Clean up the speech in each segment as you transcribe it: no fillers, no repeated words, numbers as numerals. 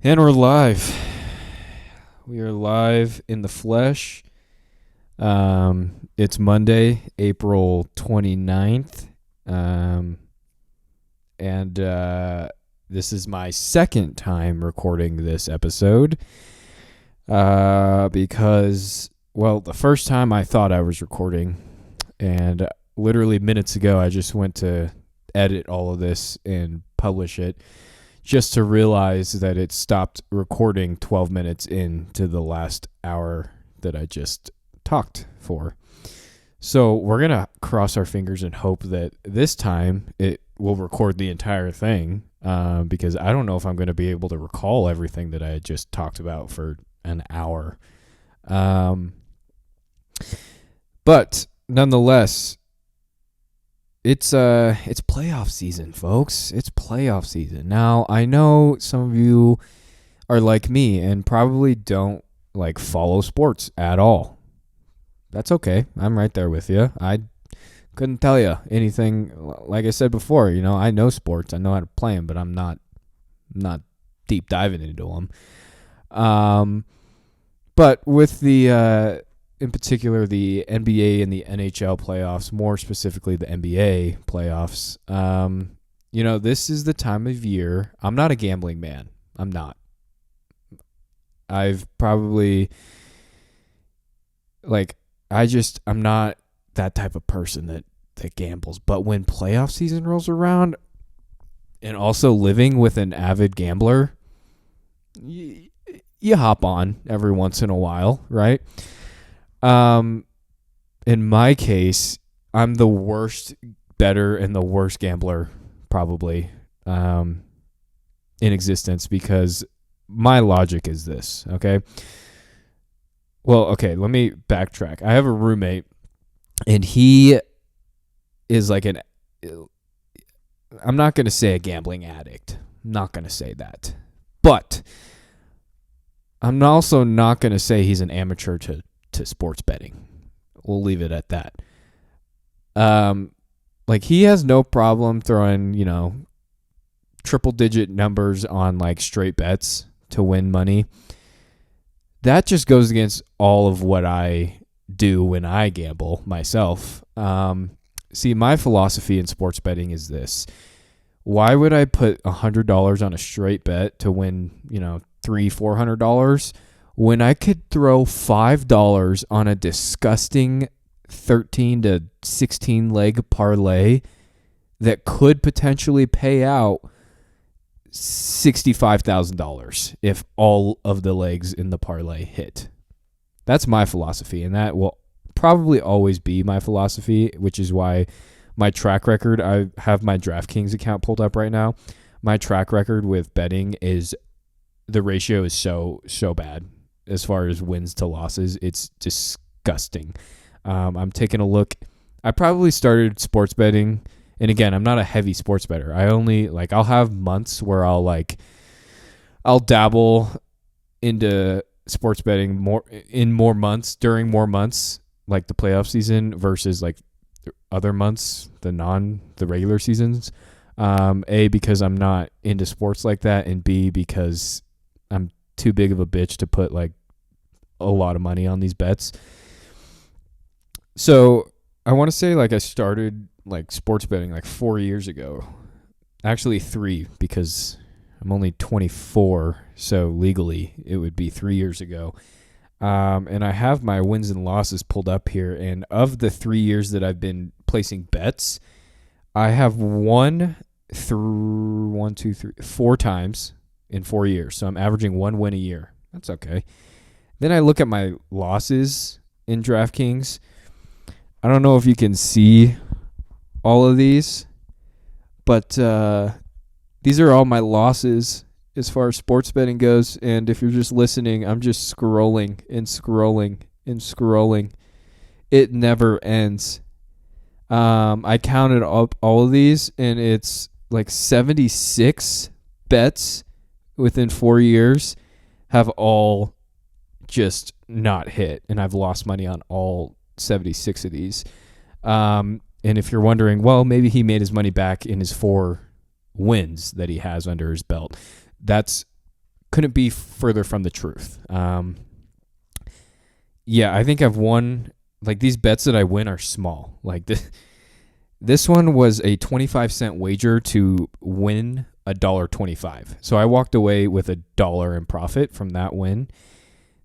And we're live. We are live in the flesh. It's Monday, April 29th. And this is my second time recording this episode. Because, the first time I thought I was recording, and literally minutes ago I just went to edit all of this and publish it, just to realize that it stopped recording 12 minutes into the last hour that I just talked for. So we're going to cross our fingers and hope that this time it will record the entire thing, because I don't know if I'm going to be able to recall everything that I just talked about for an hour. But nonetheless, it's playoff season, folks. It's playoff season. Now, I know some of you are like me and probably don't follow sports at all. That's okay. I'm right there with you. I couldn't tell you anything. Like I said before, I know sports. I know how to play them, but I'm not deep diving into them. But with the in particular, the NBA and the NHL playoffs, more specifically the NBA playoffs, this is the time of year. I'm not a gambling man. I'm not. I've probably, I'm not that type of person that gambles. But when playoff season rolls around, and also living with an avid gambler, you hop on every once in a while, right? In my case, I'm the worst bettor and the worst gambler probably in existence, because my logic is this, okay? Well, okay, let me backtrack. I have a roommate, and he is I'm not going to say a gambling addict. I'm not going to say that. But I'm also not going to say he's an amateur to sports betting. We'll leave it at that. He has no problem throwing, triple digit numbers on straight bets to win money. That just goes against all of what I do when I gamble myself. See, my philosophy in sports betting is this. Why would I put $100 on a straight bet to win, $300-$400 when I could throw $5 on a disgusting 13 to 16 leg parlay that could potentially pay out $65,000 if all of the legs in the parlay hit? That's my philosophy, and that will probably always be my philosophy, which is why my track record, I have my DraftKings account pulled up right now. My track record with betting is, the ratio is so bad as far as wins to losses. It's disgusting. I'm taking a look. I probably started sports betting, and again, I'm not a heavy sports bettor. I only I'll have months where I'll dabble into sports betting during more months, like the playoff season versus other months, the regular seasons. A, because I'm not into sports like that, and B, because I'm too big of a bitch to put a lot of money on these bets. So I want to say I started sports betting 4 years ago. Actually 3, because I'm only 24, so legally it would be 3 years ago. And I have my wins and losses pulled up here, and of the 3 years that I've been placing bets, I have won 4 times in 4 years. So I'm averaging 1 win a year. That's okay. Then I look at my losses in DraftKings. I don't know if you can see all of these, but these are all my losses as far as sports betting goes. And if you're just listening, I'm just scrolling and scrolling and scrolling. It never ends. I counted up all of these, and it's 76 bets within 4 years have all just not hit, and I've lost money on all 76 of these. And if you're wondering, well, maybe he made his money back in his 4 wins that he has under his belt. That's couldn't be further from the truth. Yeah, I think I've won, like, these bets that I win are small. Like, this one was a 25-cent wager to win $1.25. So I walked away with $1 in profit from that win.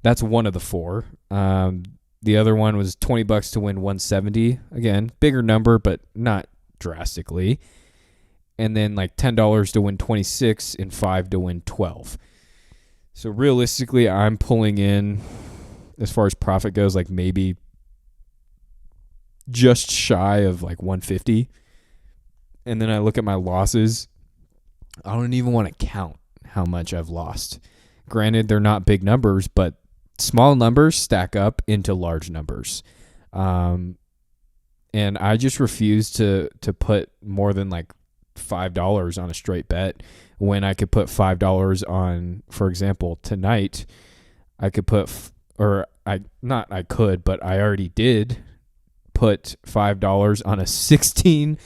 That's one of the four. The other one was $20 to win 170. Again, bigger number, but not drastically. And then like $10 to win 26 and 5 to win 12. So realistically, I'm pulling in, as far as profit goes, like maybe just shy of like 150. And then I look at my losses. I don't even want to count how much I've lost. Granted, they're not big numbers, but small numbers stack up into large numbers. And I just refuse to put more than like $5 on a straight bet when I could put $5 on, for example, tonight. I could put, I already did put $5 on a 16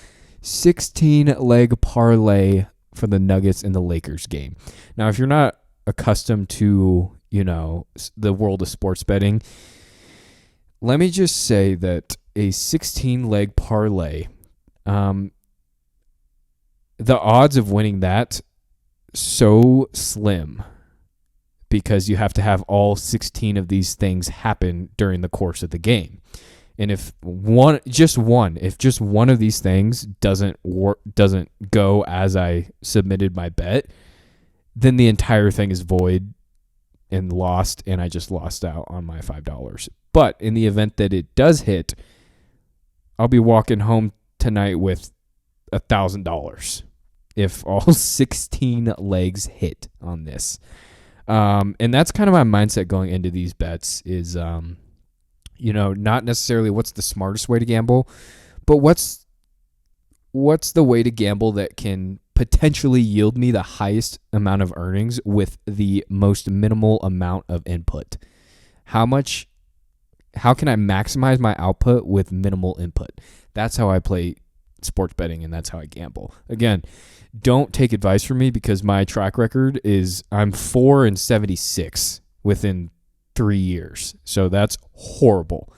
leg parlay for the Nuggets in the Lakers game. Now, if you're not accustomed to, the world of sports betting, let me just say that a 16 leg parlay, the odds of winning that so slim, because you have to have all 16 of these things happen during the course of the game. And if just one of these things doesn't go as I submitted my bet, then the entire thing is void and lost, and I just lost out on my $5. But in the event that it does hit, I'll be walking home tonight with $1,000 if all 16 legs hit on this. And that's kind of my mindset going into these bets is, not necessarily what's the smartest way to gamble, but what's the way to gamble that can potentially yield me the highest amount of earnings with the most minimal amount of input. How can I maximize my output with minimal input? That's how I play sports betting, and that's how I gamble. Again, don't take advice from me, because my track record is I'm 4-76 within 3 years. So that's horrible.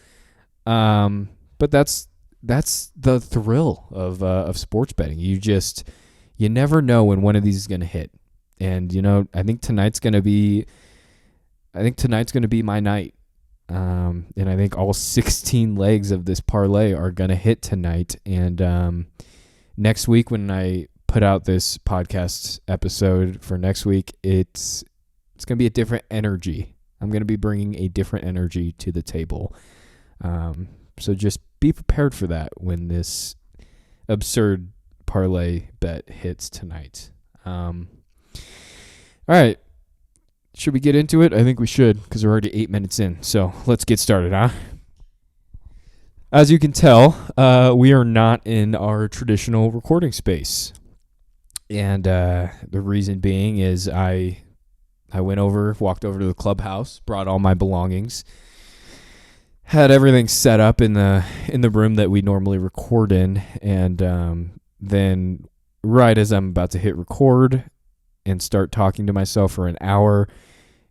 But that's the thrill of sports betting. You never know when one of these is going to hit. And I think tonight's going to be my night. And I think all 16 legs of this parlay are going to hit tonight. And next week, when I put out this podcast episode for next week, it's going to be a different energy. I'm going to be bringing a different energy to the table. So just be prepared for that when this absurd parlay bet hits tonight. All right. Should we get into it? I think we should, because we're already 8 minutes in. So let's get started, huh? As you can tell, we are not in our traditional recording space. And the reason being is I walked over to the clubhouse, brought all my belongings, had everything set up in the room that we normally record in, and then right as I'm about to hit record and start talking to myself for an hour,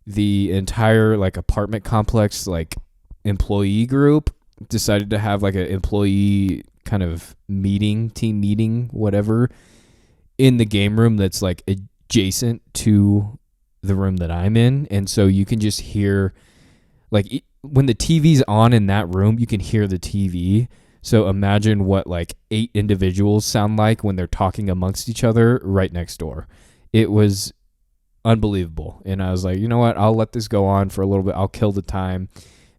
the entire apartment complex employee group decided to have an employee kind of team meeting, whatever, in the game room that's adjacent to the room that I'm in. And so you can just hear, when the TV's on in that room, you can hear the TV. So imagine what 8 individuals sound like when they're talking amongst each other right next door. It was unbelievable. And I was like, you know what? I'll let this go on for a little bit. I'll kill the time.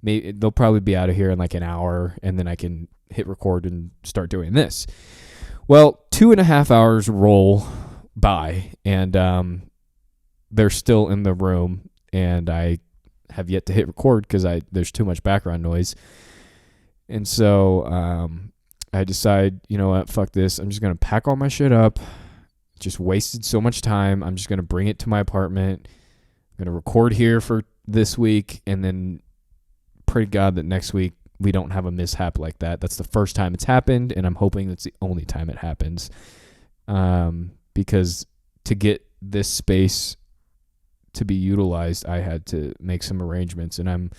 Maybe they'll probably be out of here in an hour, and then I can hit record and start doing this. Well, 2.5 hours roll by, and they're still in the room, and I have yet to hit record because there's too much background noise. And so I decide, you know what, fuck this. I'm just going to pack all my shit up. Just wasted so much time. I'm just going to bring it to my apartment. I'm going to record here for this week, and then pray to God that next week we don't have a mishap like that. That's the first time it's happened, and I'm hoping that's the only time it happens. Because to get this space to be utilized, I had to make some arrangements. And I'm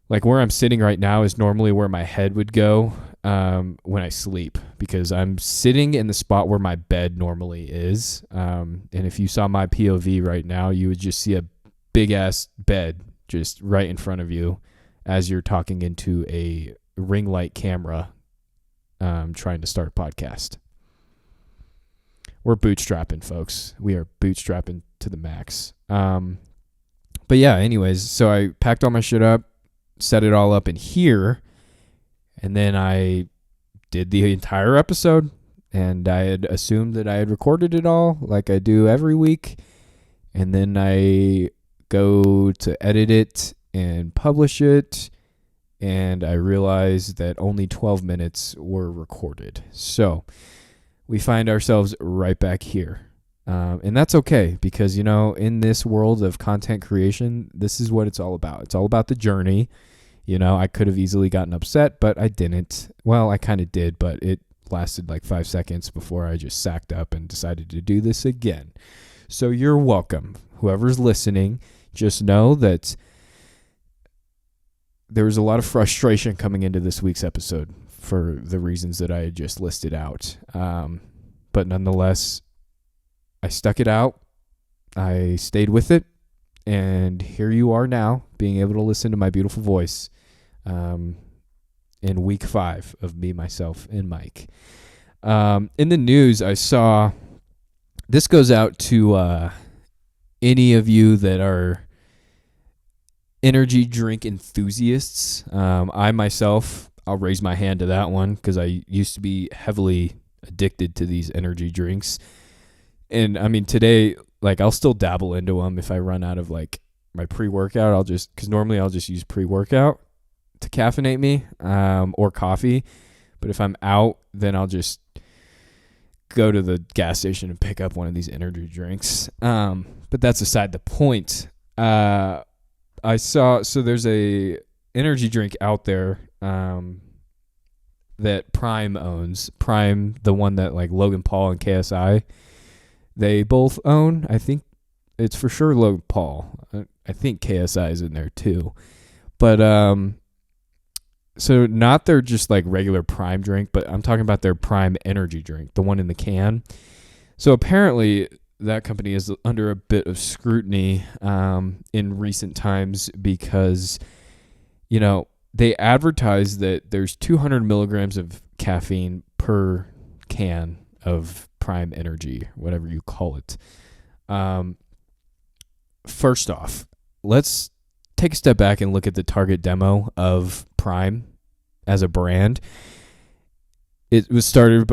like, where I'm sitting right now is normally where my head would go when I sleep, because I'm sitting in the spot where my bed normally is. And if you saw my POV right now, you would just see a big ass bed just right in front of you as you're talking into a ring light camera, trying to start a podcast. We're bootstrapping, folks. We are bootstrapping to the max. But yeah, anyways, so I packed all my shit up, set it all up in here, and then I did the entire episode, and I had assumed that I had recorded it all like I do every week, and then I go to edit it and publish it, and I realized that only 12 minutes were recorded. So we find ourselves right back here. And that's okay, because, in this world of content creation, this is what it's all about. It's all about the journey. I could have easily gotten upset, but I didn't. Well, I kind of did, but it lasted like 5 seconds before I just sacked up and decided to do this again. So you're welcome. Whoever's listening, just know that there was a lot of frustration coming into this week's episode for the reasons that I had just listed out. But nonetheless, I stuck it out. I stayed with it. And here you are now, being able to listen to my beautiful voice in week 5 of Me, Myself, and Mike. In the news, I saw, this goes out to any of you that are energy drink enthusiasts. I myself, I'll raise my hand to that one, because I used to be heavily addicted to these energy drinks. And I mean, today, like, I'll still dabble into them if I run out of like my pre-workout. Because normally I'll just use pre-workout to caffeinate me, or coffee. But if I'm out, then I'll just go to the gas station and pick up one of these energy drinks. But that's aside the point. I saw, so there's a energy drink out there that Prime owns. Prime, the one that like Logan Paul and KSI, they both own. I think it's for sure Logan Paul. I think KSI is in there too. But so not their just like regular Prime drink, but I'm talking about their Prime energy drink, the one in the can. So apparently that company is under a bit of scrutiny in recent times because, they advertise that there's 200 milligrams of caffeine per can of Prime Energy, whatever you call it. First off, let's take a step back and look at the target demo of Prime as a brand. It was started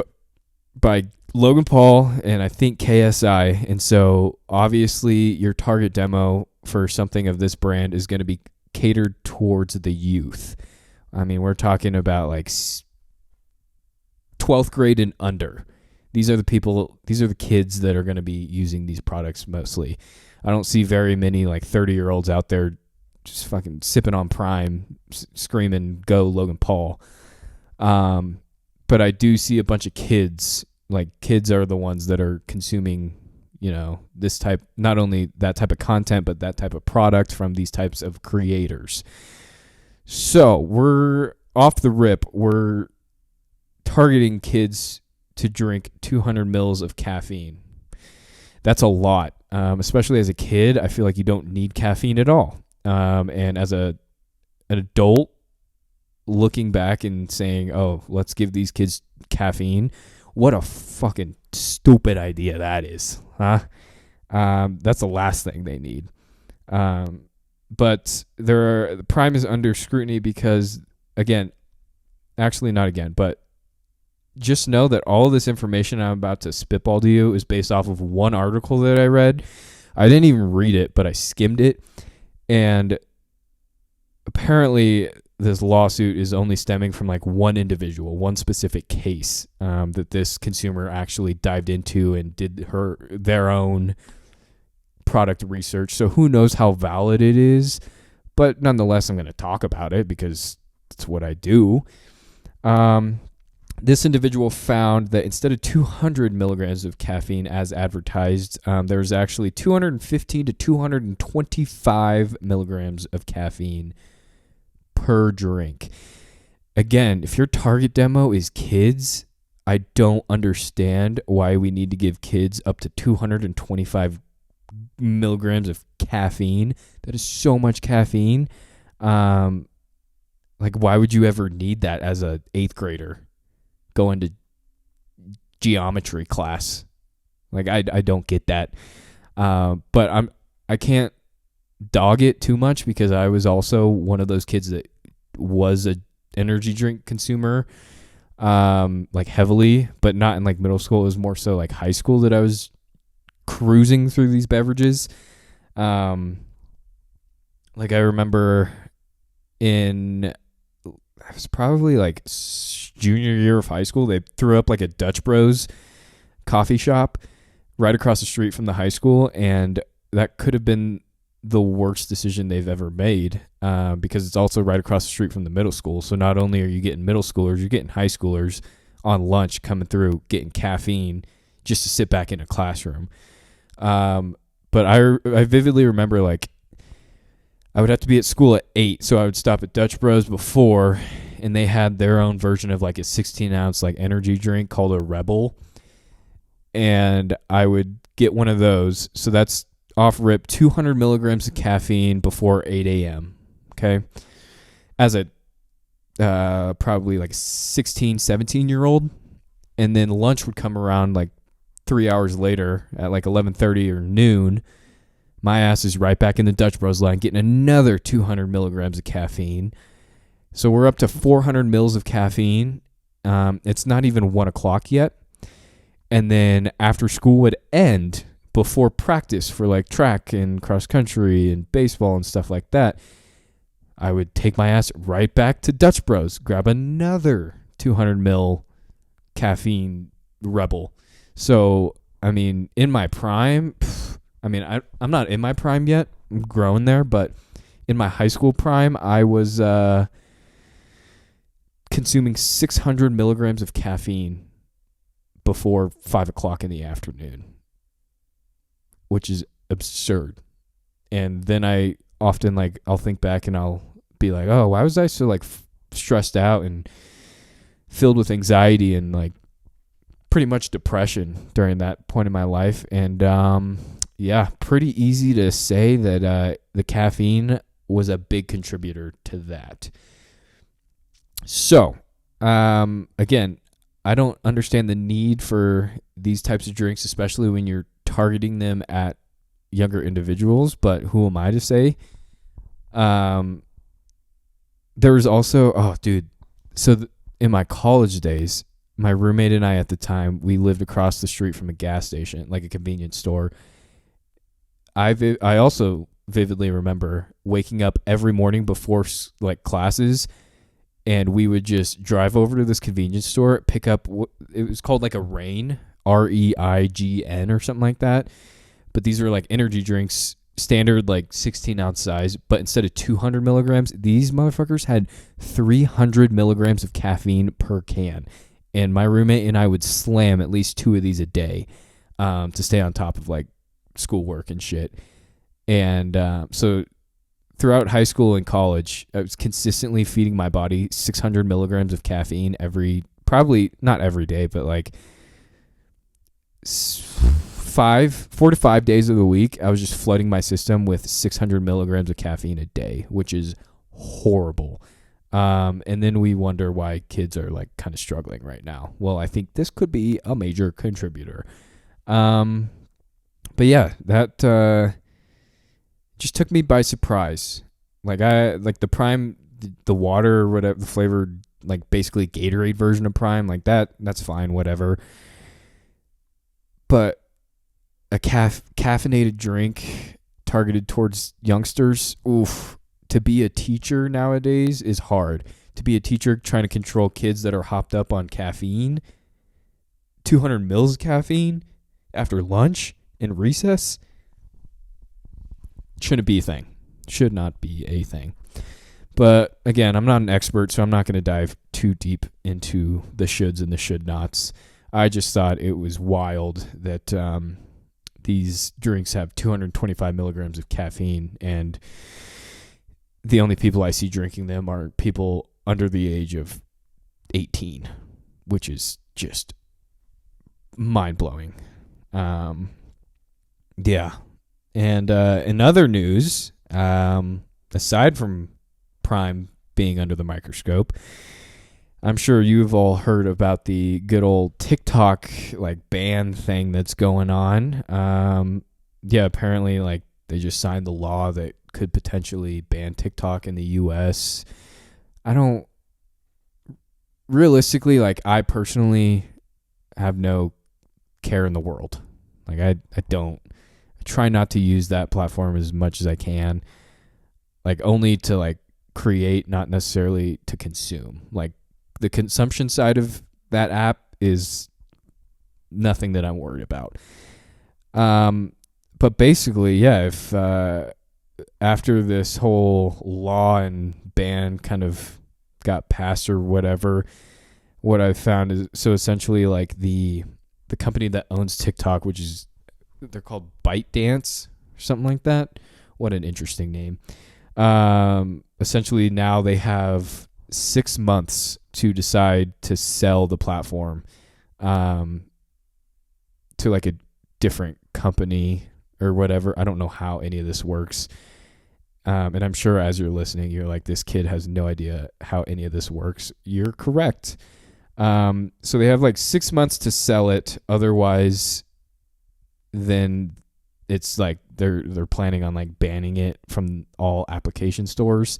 by Logan Paul and I think KSI. And so obviously your target demo for something of this brand is going to be catered towards the youth. I mean, we're talking about like 12th grade and under. These are the kids that are going to be using these products mostly. I don't see very many like 30-year-olds out there just fucking sipping on Prime, screaming, "Go Logan Paul." But I do see a bunch of kids. Like, kids are the ones that are consuming, this type, not only that type of content, but that type of product from these types of creators. So we're off the rip. We're targeting kids to drink 200 mils of caffeine. That's a lot, especially as a kid. I feel like you don't need caffeine at all. And as an adult, looking back and saying, "Oh, let's give these kids caffeine," what a fucking stupid idea that is, huh? That's the last thing they need. But Prime is under scrutiny because, but just know that all of this information I'm about to spitball to you is based off of one article that I read. I didn't even read it, but I skimmed it. And apparently this lawsuit is only stemming from like one individual, one specific case that this consumer actually dived into and did their own product research. So who knows how valid it is, but nonetheless, I'm going to talk about it because it's what I do. This individual found that instead of 200 milligrams of caffeine as advertised, there's actually 215 to 225 milligrams of caffeine per drink. Again, if your target demo is kids, I don't understand why we need to give kids up to 225 milligrams of caffeine. That is so much caffeine. Like, why would you ever need that as a 8th grader going to geometry class? Like, I don't get that. But I can't dog it too much because I was also one of those kids that was a energy drink consumer, like heavily, but not in like middle school. It was more so like high school that I was cruising through these beverages. Like I remember it was probably like junior year of high school, they threw up like a Dutch Bros coffee shop right across the street from the high school, and that could have been the worst decision they've ever made, because it's also right across the street from the middle school. So not only are you getting middle schoolers, you're getting high schoolers on lunch coming through getting caffeine just to sit back in a classroom. But I vividly remember, like, I would have to be at school at 8, so I would stop at Dutch Bros before, and they had their own version of like a 16-ounce like energy drink called a Rebel, and I would get one of those. So that's off rip 200 milligrams of caffeine before 8 a.m. Okay, as a probably like 16, 17-year-old, and then lunch would come around like 3 hours later at like 11:30 or noon. My ass is right back in the Dutch Bros line getting another 200 milligrams of caffeine. So we're up to 400 mils of caffeine. It's not even 1 o'clock yet. And then after school would end, before practice for like track and cross country and baseball and stuff like that, I would take my ass right back to Dutch Bros, grab another 200 mil caffeine Rebel. So, I mean, in my prime, I'm not in my prime yet. I'm growing there, but in my high school prime, I was consuming 600 milligrams of caffeine before 5 o'clock in the afternoon, which is absurd. And then I often, like, I'll think back and I'll be like, oh, why was I so like stressed out and filled with anxiety and like pretty much depression during that point in my life? And yeah, pretty easy to say that the caffeine was a big contributor to that. So, again, I don't understand the need for these types of drinks, especially when you're targeting them at younger individuals, but who am I to say? There was also, in my college days, my roommate and I at the time, we lived across the street from a gas station, like a convenience store. I also vividly remember waking up every morning before like classes, and we would just drive over to this convenience store, pick up it was called like a Reign, REIGN or something like that. But these are like energy drinks, standard like 16-ounce size, but instead of 200 milligrams, these motherfuckers had 300 milligrams of caffeine per can. And my roommate and I would slam at least 2 of these a day to stay on top of like schoolwork and shit. And so throughout high school and college, I was consistently feeding my body 600 milligrams of caffeine probably not every day, but like 4 to 5 days of the week. I was just flooding my system with 600 milligrams of caffeine a day, which is horrible. And then we wonder why kids are like kind of struggling right now. Well, I think this could be a major contributor. But yeah, that just took me by surprise. Like the water or whatever, the flavored, like basically Gatorade version of Prime, like that's fine, whatever. But a caffeinated drink targeted towards youngsters, oof. To be a teacher nowadays is hard. To be a teacher trying to control kids that are hopped up on caffeine, 200 mils of caffeine after lunch and recess, shouldn't be a thing. Should not be a thing. But again, I'm not an expert, so I'm not going to dive too deep into the shoulds and the should nots. I just thought it was wild that these drinks have 225 milligrams of caffeine, and the only people I see drinking them are people under the age of 18, which is just mind-blowing. Yeah. And in other news, aside from Prime being under the microscope, I'm sure you've all heard about the good old TikTok like ban thing that's going on. Yeah, apparently like they just signed the law that could potentially ban TikTok in the US. Realistically, like I personally have no care in the world. Like I try not to use that platform as much as I can. Like only to like create, not necessarily to consume. Like the consumption side of that app is nothing that I'm worried about. But basically, yeah, if after this whole law and ban kind of got passed or whatever, what I've found is, so essentially like the company that owns TikTok, which is, they're called ByteDance or something like that. What an interesting name. Essentially now they have 6 months to decide to sell the platform to like a different company or whatever. I don't know how any of this works. And I'm sure as you're listening, you're like, this kid has no idea how any of this works. You're correct. So they have like 6 months to sell it. Otherwise, then it's like they're planning on like banning it from all application stores,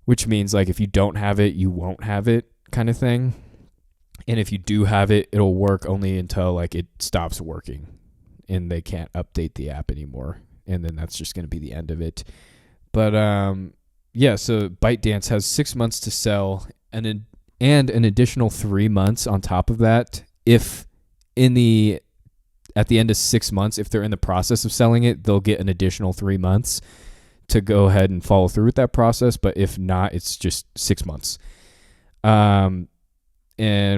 which means like if you don't have it, you won't have it kind of thing. And if you do have it, it'll work only until like it stops working and they can't update the app anymore. And then that's just going to be the end of it. But yeah, so ByteDance has 6 months to sell, and an additional 3 months on top of that. If at the end of 6 months, if they're in the process of selling it, they'll get an additional 3 months to go ahead and follow through with that process. But if not, it's just 6 months. And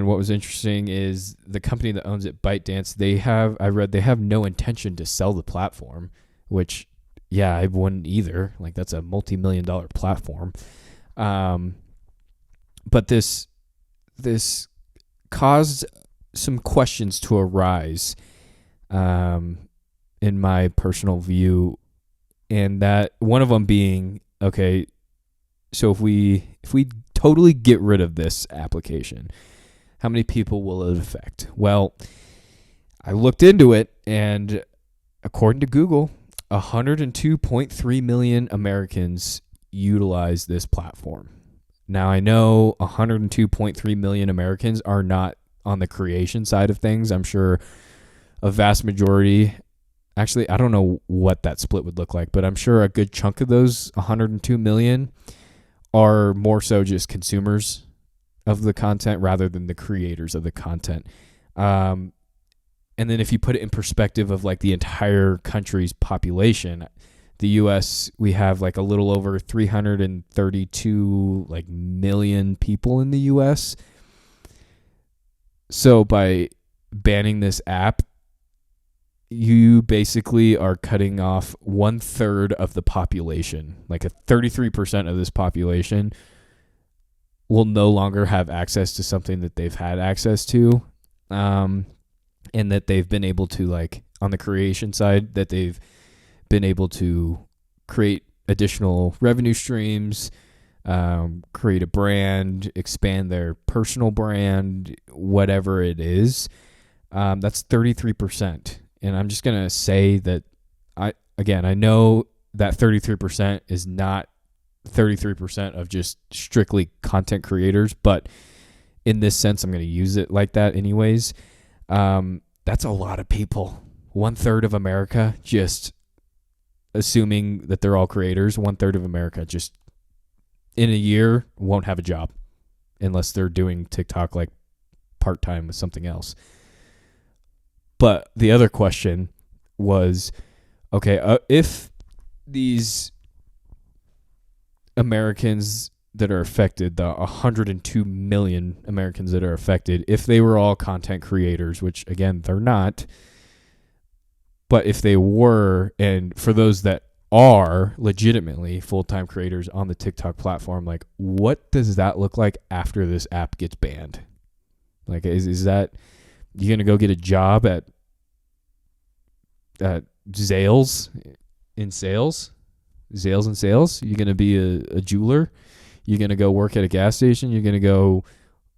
what was interesting is the company that owns it, ByteDance, I read they have no intention to sell the platform, which, yeah, I wouldn't either. Like, that's a multi-million-dollar platform. But this caused some questions to arise, in my personal view, and that one of them being, okay, so if we totally get rid of this application, how many people will it affect? Well, I looked into it, and according to Google, 102.3 million Americans utilize this platform. Now, I know 102.3 million Americans are not on the creation side of things. I'm sure a vast majority, actually, I don't know what that split would look like, but I'm sure a good chunk of those 102 million are more so just consumers of the content rather than the creators of the content. And then if you put it in perspective of like the entire country's population, the U.S., we have like a little over 332 like million people in the U.S. So by banning this app, you basically are cutting off 1/3 of the population. Like 33% of this population will no longer have access to something that they've had access to, and that they've been able to, like, on the creation side, that they've been able to create additional revenue streams, create a brand, expand their personal brand, whatever it is. That's 33%. And I'm just going to say that I know that 33% is not 33% of just strictly content creators, but in this sense, I'm going to use it like that anyways. That's a lot of people. 1/3 of America, just assuming that they're all creators, 1/3 of America just in a year won't have a job unless they're doing TikTok like part-time with something else. But the other question was, okay, if these Americans that are affected, the 102 million Americans that are affected, if they were all content creators, which again, they're not, but if they were, and for those that are legitimately full-time creators on the TikTok platform, like what does that look like after this app gets banned? Like, is that you going to go get a job at Zales in sales? Zales and sales? You're going to be a jeweler? You're going to go work at a gas station? You're going to go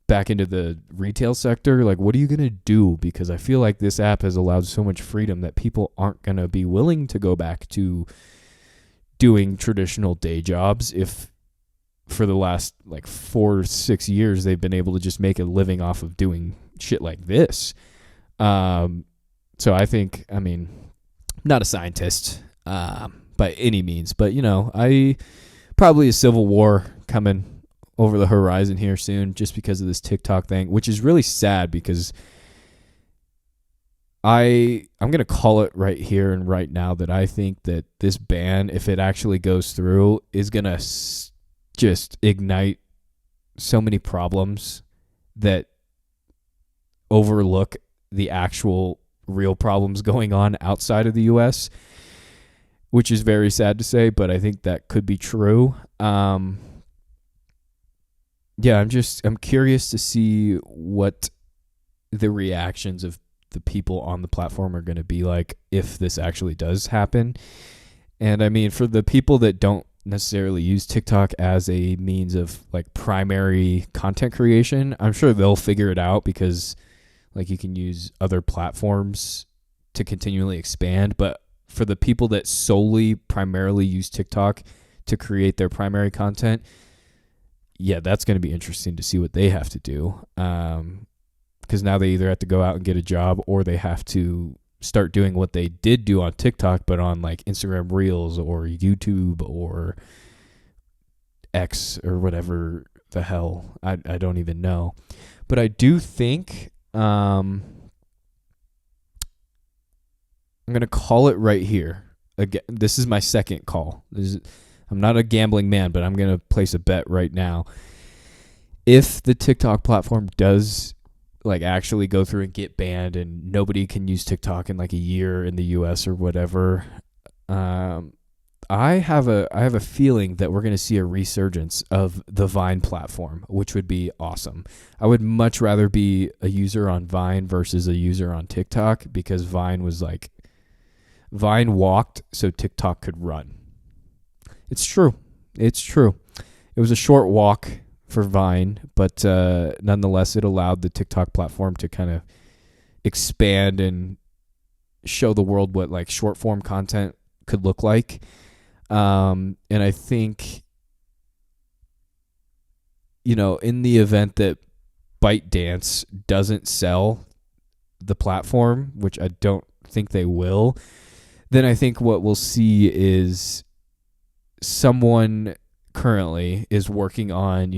back into the retail sector? Like, what are you going to do? Because I feel like this app has allowed so much freedom that people aren't going to be willing to go back to doing traditional day jobs if for the last like 4 or 6 years they've been able to just make a living off of doing shit like this. So I think, I mean, I'm not a scientist by any means, but I probably a civil war coming over the horizon here soon just because of this TikTok thing, which is really sad because I'm going to call it right here and right now that I think that this ban, if it actually goes through, is going to just ignite so many problems that overlook the actual real problems going on outside of the U.S., which is very sad to say, but I think that could be true. I'm curious to see what the reactions of the people on the platform are going to be like if this actually does happen. And I mean, for the people that don't necessarily use TikTok as a means of like primary content creation, I'm sure they'll figure it out because like you can use other platforms to continually expand. But for the people that solely primarily use TikTok to create their primary content, yeah, that's going to be interesting to see what they have to do. Because now they either have to go out and get a job or they have to start doing what they did do on TikTok, but on like Instagram Reels or YouTube or X or whatever the hell. I don't even know. But I do think I'm going to call it right here. Again, this is my second call. I'm not a gambling man, but I'm going to place a bet right now. If the TikTok platform does like actually go through and get banned and nobody can use TikTok in like a year in the US or whatever, I have a feeling that we're going to see a resurgence of the Vine platform, which would be awesome. I would much rather be a user on Vine versus a user on TikTok because Vine walked so TikTok could run. It's true. It was a short walk for Vine, but nonetheless, it allowed the TikTok platform to kind of expand and show the world what like short form content could look like. And I think, in the event that ByteDance doesn't sell the platform, which I don't think they will, then I think what we'll see is someone currently is working on,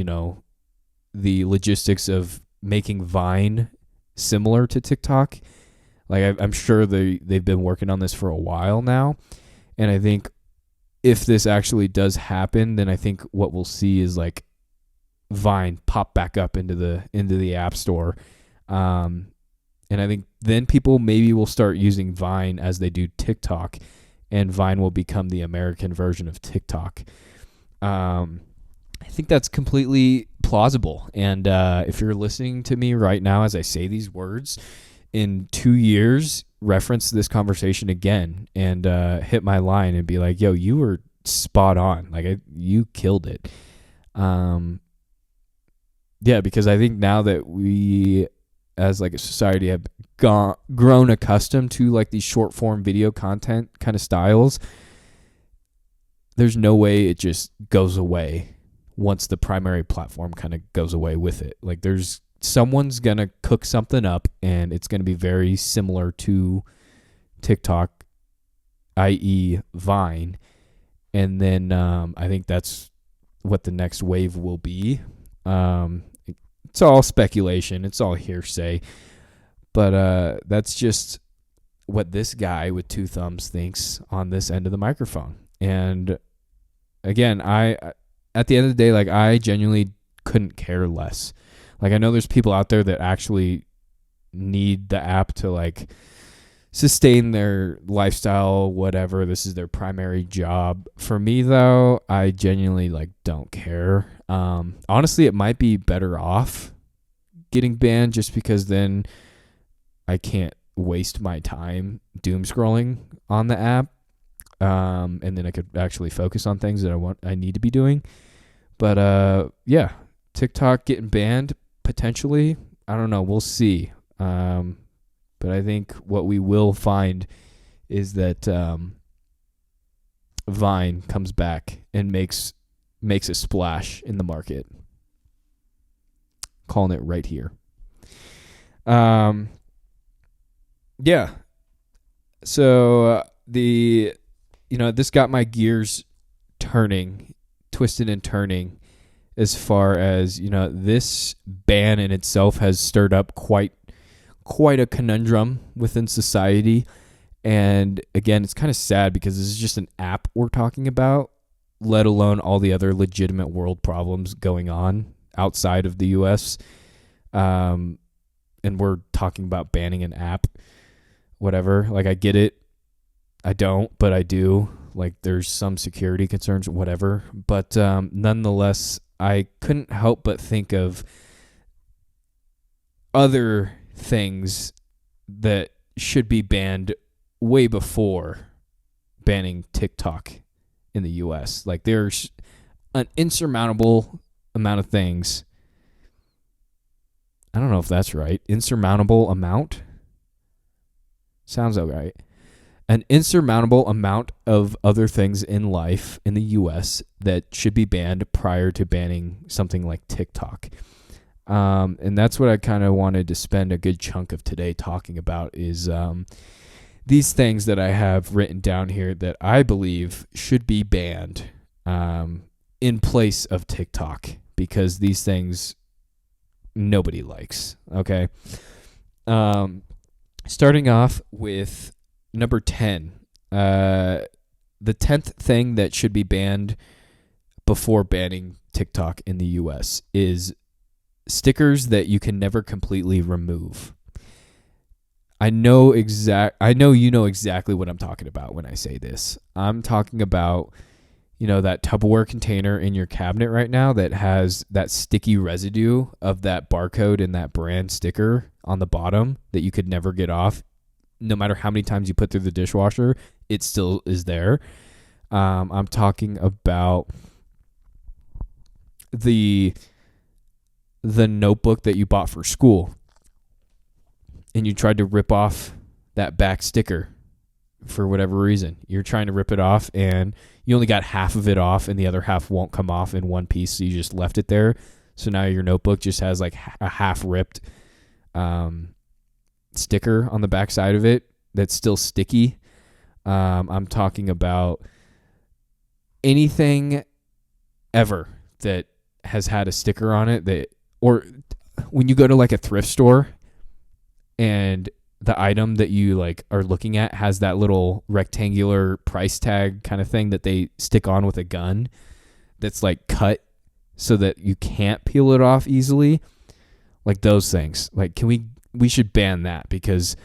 the logistics of making Vine similar to TikTok. Like I'm sure they've been working on this for a while now. And I think if this actually does happen, then I think what we'll see is like Vine pop back up into the App Store. And I think then people maybe will start using Vine as they do TikTok, and Vine will become the American version of TikTok. I think that's completely plausible. And if you're listening to me right now as I say these words, in 2 years, reference this conversation again and hit my line and be like, yo, you were spot on. Like you killed it. Because I think now that we as like a society have grown accustomed to like these short form video content kind of styles, there's no way it just goes away once the primary platform kind of goes away with it. Like someone's going to cook something up and it's going to be very similar to TikTok, i.e. Vine. And then I think that's what the next wave will be. It's all speculation. It's all hearsay. But that's just what this guy with 2 thumbs thinks on this end of the microphone. And again, at the end of the day, like, I genuinely couldn't care less. Like, I know there's people out there that actually need the app to like sustain their lifestyle, whatever. This is their primary job. For me though, I genuinely like don't care. Honestly, it might be better off getting banned just because then I can't waste my time doom scrolling on the app. And then I could actually focus on things that I need to be doing. But yeah, TikTok getting banned potentially. I don't know. We'll see. But I think what we will find is that Vine comes back and makes a splash in the market. Calling it right here. Yeah. So this got my gears twisted and turning, as far as, this ban in itself has stirred up quite a conundrum within society. And again, it's kind of sad because this is just an app we're talking about, let alone all the other legitimate world problems going on outside of the US. And we're talking about banning an app, whatever. Like, I get it. I don't, but I do. Like, there's some security concerns, whatever. But nonetheless, I couldn't help but think of other things that should be banned way before banning TikTok in the US. Like, there's an insurmountable amount of things. I don't know if that's right. Insurmountable amount? Sounds okay. An insurmountable amount of other things in life in the US that should be banned prior to banning something like TikTok. And that's what I kind of wanted to spend a good chunk of today talking about, is these things that I have written down here that I believe should be banned in place of TikTok, because these things nobody likes. Okay. Starting off with number 10. The 10th thing that should be banned before banning TikTok in the US is stickers that you can never completely remove. I know you know exactly what I'm talking about when I say this. I'm talking about, that Tupperware container in your cabinet right now that has that sticky residue of that barcode and that brand sticker on the bottom that you could never get off. No matter how many times you put through the dishwasher, it still is there. I'm talking about the notebook that you bought for school, and you tried to rip off that back sticker for whatever reason. You're trying to rip it off, and you only got half of it off, and the other half won't come off in one piece, so you just left it there. So now your notebook just has like a half ripped sticker on the back side of it that's still sticky. I'm talking about anything ever that has had a sticker on it, or when you go to like a thrift store and the item that you like are looking at has that little rectangular price tag kind of thing that they stick on with a gun that's like cut so that you can't peel it off easily. Like those things. Like, we should ban that, because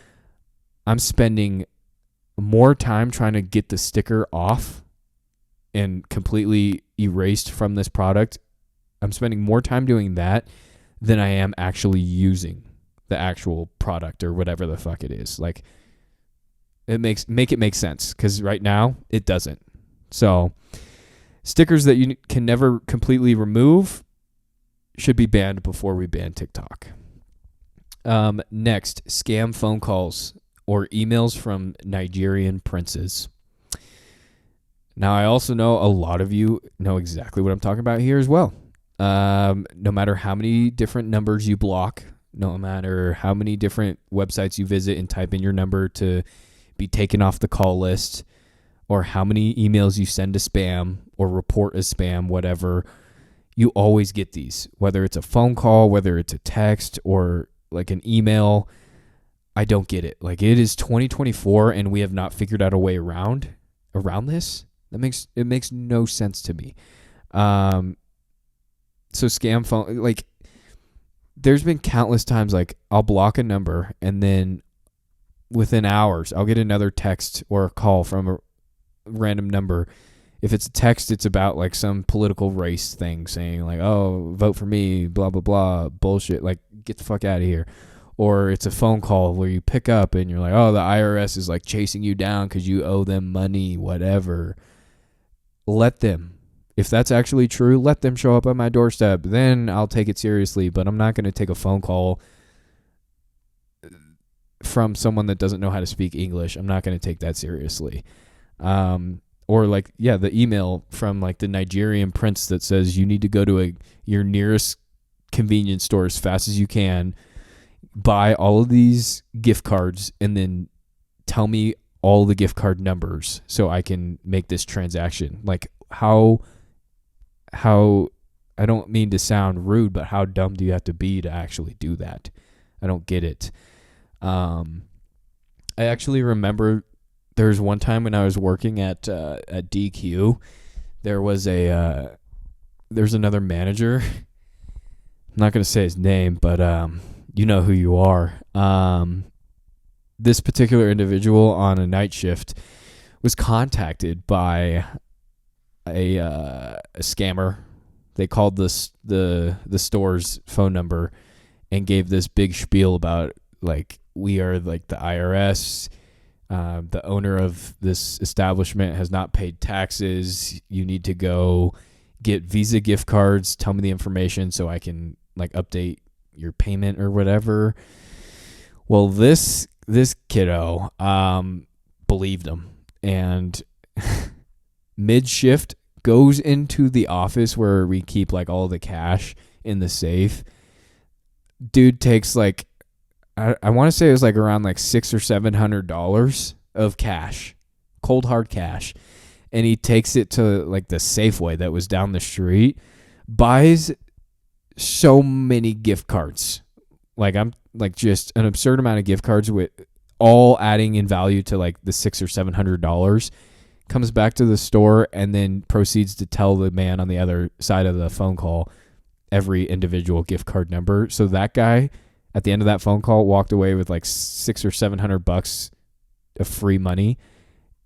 I'm spending more time trying to get the sticker off and completely erased from this product. I'm spending more time doing that than I am actually using the actual product or whatever the fuck it is. Like, make it make sense, because right now it doesn't. So stickers that you can never completely remove should be banned before we ban TikTok. Next, scam phone calls or emails from Nigerian princes. Now, I also know a lot of you know exactly what I'm talking about here as well. No matter how many different numbers you block, no matter how many different websites you visit and type in your number to be taken off the call list, or how many emails you send to spam or report as spam, whatever, you always get these, whether it's a phone call, whether it's a text, or like an email. I don't get it. Like, it is 2024 and we have not figured out a way around this. It makes no sense to me. So scam phone, like, there's been countless times, like, I'll block a number and then within hours I'll get another text or a call from a random number. If it's a text, it's about like some political race thing saying like, oh, vote for me, blah, blah, blah, bullshit. Like, get the fuck out of here. Or it's a phone call where you pick up and you're like, oh, the IRS is like chasing you down because you owe them money, whatever. Let them. If that's actually true, let them show up at my doorstep. Then I'll take it seriously. But I'm not going to take a phone call from someone that doesn't know how to speak English. I'm not going to take that seriously. Or like, yeah, the email from like the Nigerian prince that says you need to go to your nearest convenience store as fast as you can, buy all of these gift cards, and then tell me all the gift card numbers so I can make this transaction. Like, how I don't mean to sound rude, but how dumb do you have to be to actually do that? I don't get it. I actually remember there was one time when I was working at DQ, there's another manager. I'm not going to say his name, but you know who you are. This particular individual on a night shift was contacted by a scammer. They called the store's phone number and gave this big spiel about, like, we are like the IRS. The owner of this establishment has not paid taxes. You need to go get Visa gift cards. Tell me the information so I can like update your payment or whatever. Well, this kiddo believed him, and mid shift goes into the office where we keep like all the cash in the safe. Dude takes like, I want to say it was like around like $600 or $700 of cash, cold hard cash, and he takes it to like the Safeway that was down the street, buys so many gift cards, like I'm like just an absurd amount of gift cards, with all adding in value to like the $600 or $700. Comes back to the store and then proceeds to tell the man on the other side of the phone call every individual gift card number. So that guy, at the end of that phone call, walked away with like $600 or $700 of free money.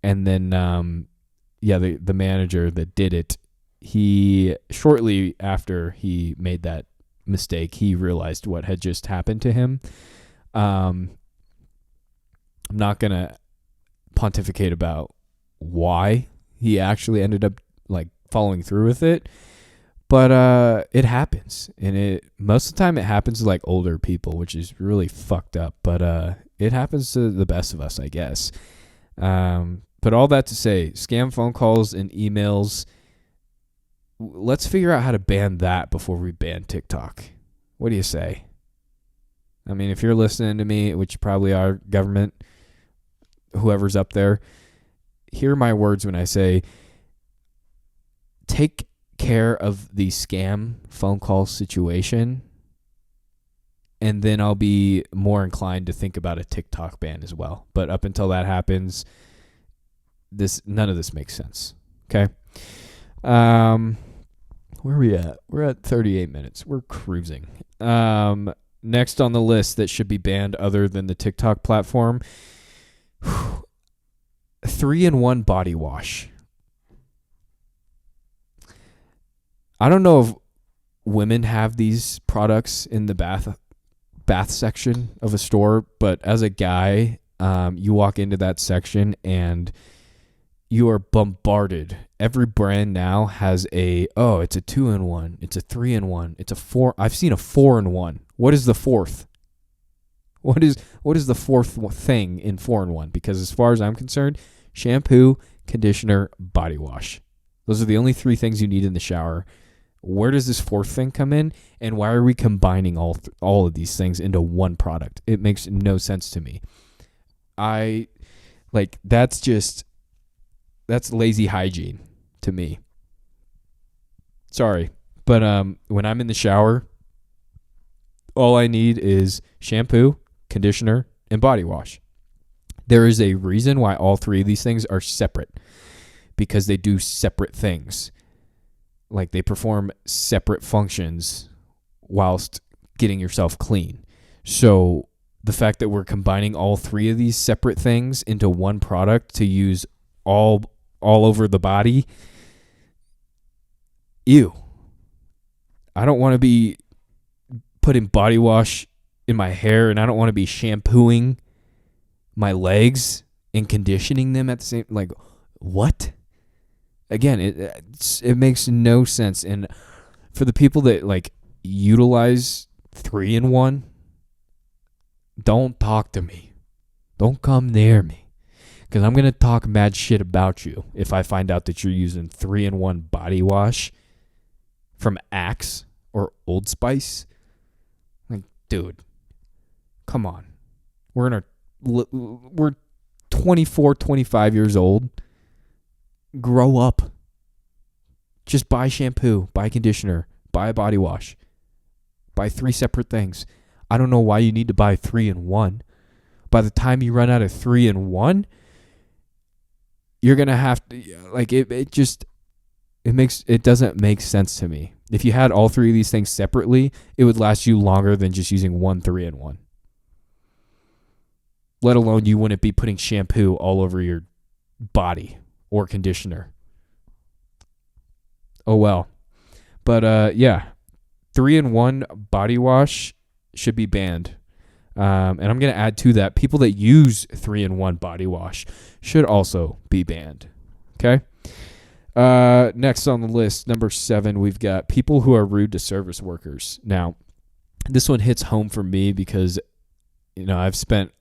And then, the manager that did it, he shortly after he made that mistake, he realized what had just happened to him. I'm not gonna pontificate about why he actually ended up like following through with it. But it happens, and most of the time it happens to like older people, which is really fucked up. But it happens to the best of us, I guess. But all that to say, scam phone calls and emails. Let's figure out how to ban that before we ban TikTok. What do you say? I mean, if you're listening to me, which you probably are, government, whoever's up there, hear my words when I say, take care of the scam phone call situation, and then I'll be more inclined to think about a TikTok ban as well. But up until that happens, none of this makes sense. Okay. Where are we at? We're at 38 minutes. We're cruising. Next on the list that should be banned other than the TikTok platform, 3-in-1 body wash. I don't know if women have these products in the bath section of a store, but as a guy, you walk into that section and you are bombarded. Every brand now has it's a 2-in-1, it's a 3-in-1, it's a 4. I've seen a 4-in-1. What is the fourth? What is the fourth thing in 4-in-1? Because as far as I'm concerned, shampoo, conditioner, body wash. Those are the only 3 things you need in the shower. Where does this fourth thing come in? And why are we combining all of these things into one product? It makes no sense to me. That's lazy hygiene to me. Sorry. But when I'm in the shower, all I need is shampoo, conditioner, and body wash. There is a reason why all 3 of these things are separate, because they do separate things. like they perform separate functions whilst getting yourself clean. So the fact that we're combining all three of these separate things into one product to use all over the body, ew. I don't want to be putting body wash in my hair, and I don't want to be shampooing my legs and conditioning them at the same, like, what? Again, it makes no sense. And for the people that like utilize 3-in-1, don't talk to me. Don't come near me, because I'm going to talk mad shit about you if I find out that you're using 3-in-1 body wash from Axe or Old Spice. Like, dude, come on. We're 24, 25 years old. Grow up. Just buy shampoo, buy conditioner, buy a body wash. Buy 3 separate things. I don't know why you need to buy 3-in-1. By the time you run out of 3-in-1, you're going to have to, like, it doesn't make sense to me. If you had all 3 of these things separately, it would last you longer than just using one 3-in-1. Let alone you wouldn't be putting shampoo all over your body or conditioner. Oh well. But yeah, 3-in-1 body wash should be banned. And I'm going to add to that, people that use 3-in-1 body wash should also be banned. Okay? Next on the list, number 7, we've got people who are rude to service workers. Now, this one hits home for me because, I've spent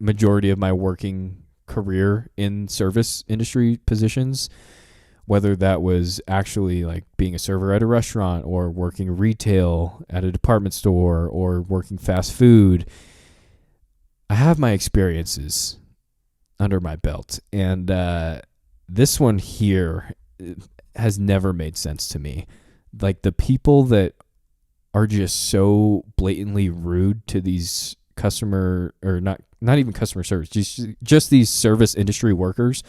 majority of my working career in service industry positions, whether that was actually like being a server at a restaurant or working retail at a department store or working fast food. I have my experiences under my belt, and this one here has never made sense to me. Like, the people that are just so blatantly rude to these customer, or not even customer service, just these service industry workers,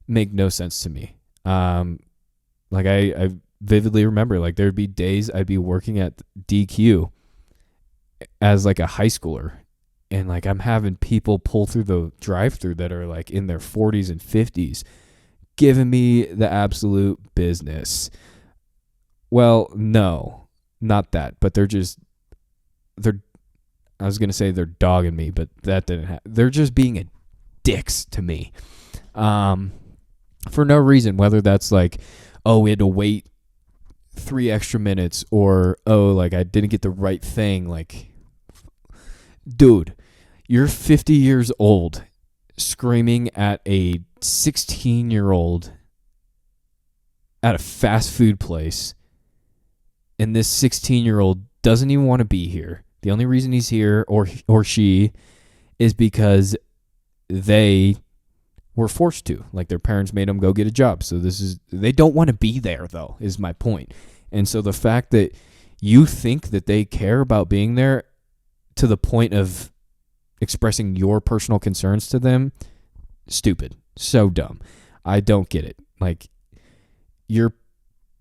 make no sense to me. Like I vividly remember, like, there'd be days I'd be working at DQ as like a high schooler, and like I'm having people pull through the drive-through that are like in their 40s and 50s, giving me the absolute business. Well, no, not that, but I was going to say they're dogging me, but that didn't happen. They're just being dicks to me. For no reason, whether that's like, oh, we had to wait 3 extra minutes, or, oh, like I didn't get the right thing. Like, dude, you're 50 years old screaming at a 16-year-old at a fast food place, and this 16-year-old doesn't even want to be here. The only reason he's here, or she, is because they were forced to. Like, their parents made them go get a job. So they don't want to be there, though, is my point. And so the fact that you think that they care about being there to the point of expressing your personal concerns to them, stupid. So dumb. I don't get it. Like, you're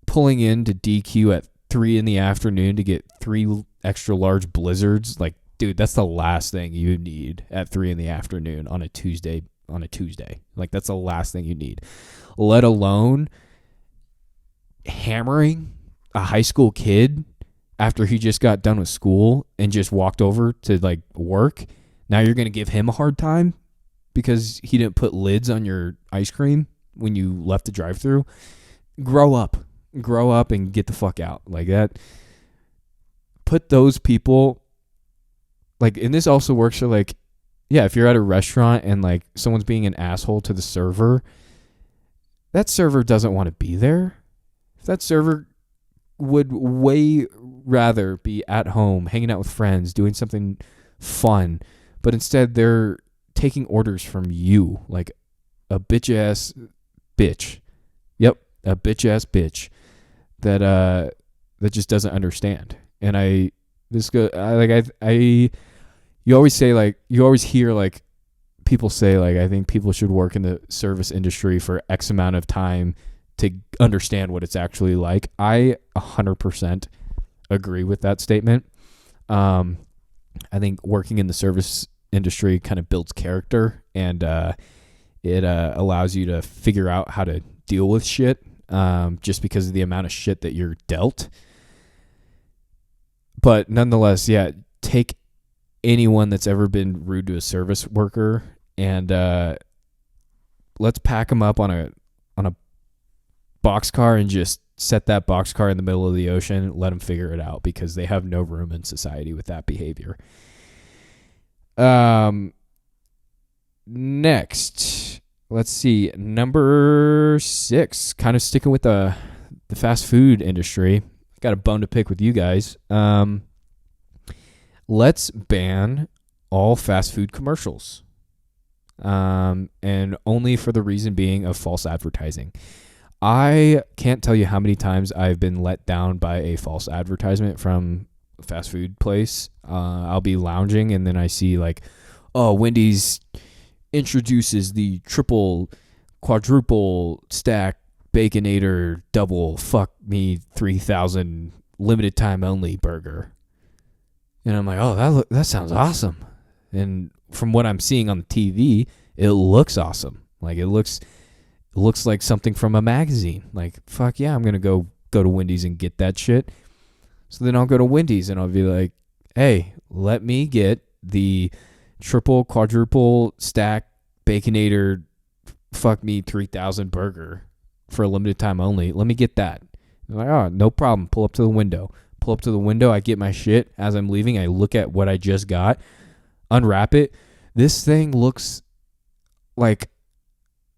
pulling into DQ at 3 p.m. to get 3 extra large blizzards. Like, dude, that's the last thing you need at 3 p.m. on a Tuesday. Like, that's the last thing you need. Let alone hammering a high school kid after he just got done with school and just walked over to like work. Now you're going to give him a hard time because he didn't put lids on your ice cream when you left the drive-thru. Grow up and get the fuck out. Like, that. Put those people, like, and this also works for, like, yeah, if you're at a restaurant and like someone's being an asshole to the server, that server doesn't want to be there. If that server would way rather be at home, hanging out with friends, doing something fun, but instead they're taking orders from you, like a bitch-ass bitch. Yep, a bitch-ass bitch that just doesn't understand. And you always hear like people say, like, I think people should work in the service industry for X amount of time to understand what it's actually like. I 100% agree with that statement. I think working in the service industry kind of builds character, and it allows you to figure out how to deal with shit, just because of the amount of shit that you're dealt. But nonetheless, yeah, take anyone that's ever been rude to a service worker and let's pack them up on a boxcar and just set that boxcar in the middle of the ocean, let them figure it out, because they have no room in society with that behavior. Next, let's see, number 6, kind of sticking with the fast food industry. Got a bone to pick with you guys. Let's ban all fast food commercials, and only for the reason being of false advertising. I can't tell you how many times I've been let down by a false advertisement from a fast food place. I'll be lounging and then I see like, oh, Wendy's introduces the triple, quadruple stack Baconator double fuck me 3,000 limited time only burger. And I'm like, oh, that sounds awesome. And from what I'm seeing on the TV, it looks awesome. Like it looks like something from a magazine. Like, fuck yeah, I'm going to go to Wendy's and get that shit. So then I'll go to Wendy's and I'll be like, hey, let me get the triple, quadruple stack Baconator fuck me 3,000 burger for a limited time only. Let me get that. I'm like, oh, no problem. Pull up to the window. I get my shit. As I'm leaving, I look at what I just got, unwrap it. This thing looks like